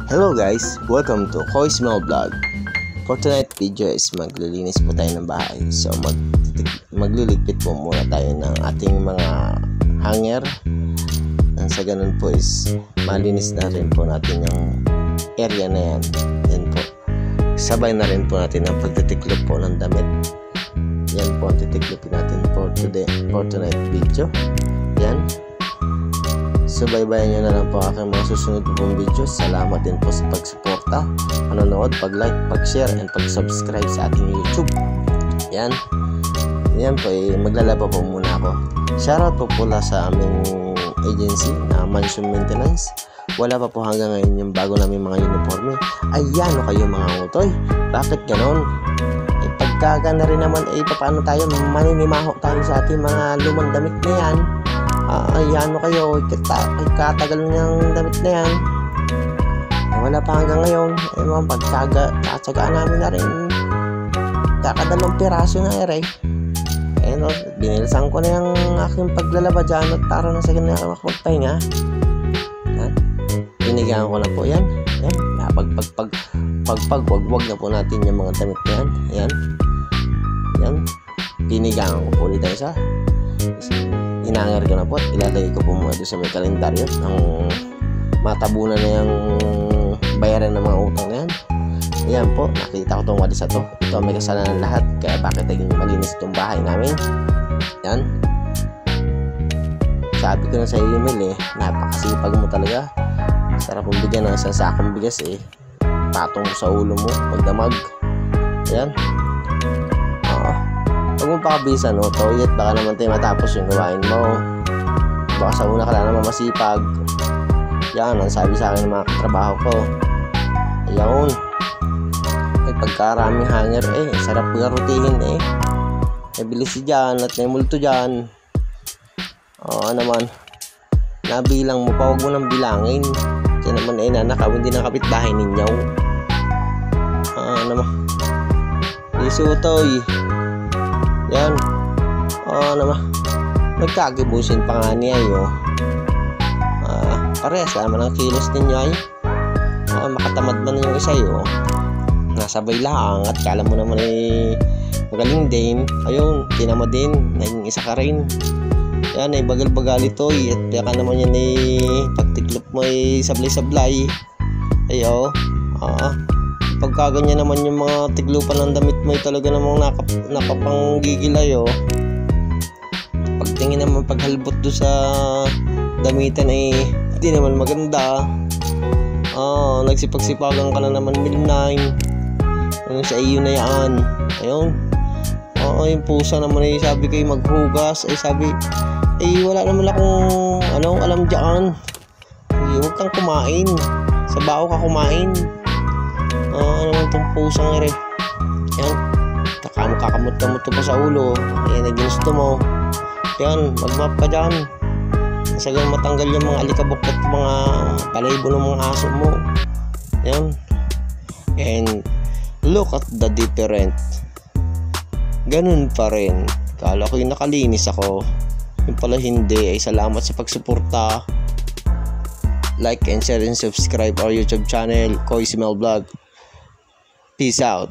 Hello guys, welcome to Koy Smell Vlog. For tonight video is maglilinis po tayo ng bahay. So magliligpit po muna tayo ng ating mga hanger. Nang sa ganun po is malinis na rin po natin yung area na yan. Yan po. Sabay na rin po natin ang pagtitiklop po ng damit. Yan po ang titiklopin natin for tonight video. Yan. Subaybayan nyo na lang po aking mga susunod pong video. Salamat din po sa pagsuporta, panonood, pag-like, pag-share, and pag-subscribe sa ating YouTube. Yan. Yan po, maglalaba po muna ako. Shoutout po pula sa aming agency na Mansion Maintenance. Wala pa po hanggang ngayon yung bago namin mga uniforme. Ayan o kayo mga utoy. Bakit ganon? Pagkaga na rin naman, paano tayo maninimaho tayo sa ating mga lumang damit na yan. Ayan o kayo, katagal niyang damit na yan. Wala pa hanggang ngayon. Mga pagkatsagaan namin na rin. Kakadalong piraso na ere. Binilisan ko na yung aking paglalaba dyan at para na sa ganyan makapagpahinga. Yan. Pinigaan ko na po yan. Yan. Wagwag na po natin yung mga damit na yan. Yan. Yan. Pinigaan ko po ulit tayo sa inanger ko na po. Ilalagay ko po muna sa may kalendaryo ng matabunan na yung bayaran ng mga utang na yan. Ayan po, nakita ko itong walis na to. Ito may kasalanan lahat, kaya bakit naging malinis itong bahay namin. Yan. Sabi ko na sa email napakasipag mo talaga. Sarap mong bigyan ng isang sakong bigas patong mo sa ulo mo, magdamag. Ayan. Huwag mong pakabisan toilet, baka naman tayo matapos yung gawain mo. Baka sa una ka lang naman masipag. Yan ang sabi sa akin ng mga katrabaho ko. Ayun, pagkaraming hanger sarap garutihin bilis si dyan at may multo dyan. Naman nabilang mo pa, huwag mo nang bilangin. Diyan naman nanakawin din ang kapitbahay ninyo. Naman isutoy. Yan. Naman nagkagibusin pa nga niya parehas naman ang kilos ninyo makatamad man yung isa nasabay lang at kala mo naman magaling din. Ayun, tinamad din, naging isa ka rin. Yan bagal-bagal ito at baka naman yan pagtiklop mo sablay-sablay. Pagkaganyan naman yung mga tiglupan ng damit mo talaga namang nakapanggigilay pagtingin naman paghalbot do sa damitan hindi naman maganda. Nagsipag-sipagan ka na naman midnight sa iyo na yan. Ayun. Yung pusa naman sabi ko maghugas sabi wala naman akong alam dyan. Huwag kang kumain, sa bao ka kumain. Naman itong pusang yan, kakamot-kamot pa sa ulo naginusto mo. Yan, magmap ka dyan sagang matanggal yung mga alikabok at mga palaybo ng mga aso mo. Yan. And look at the different. Ganun pa rin. Kala ko yung nakalinis ako, yung pala hindi. Salamat sa pagsuporta. Like and share and subscribe our YouTube channel, Koy Smell Vlog. Peace out.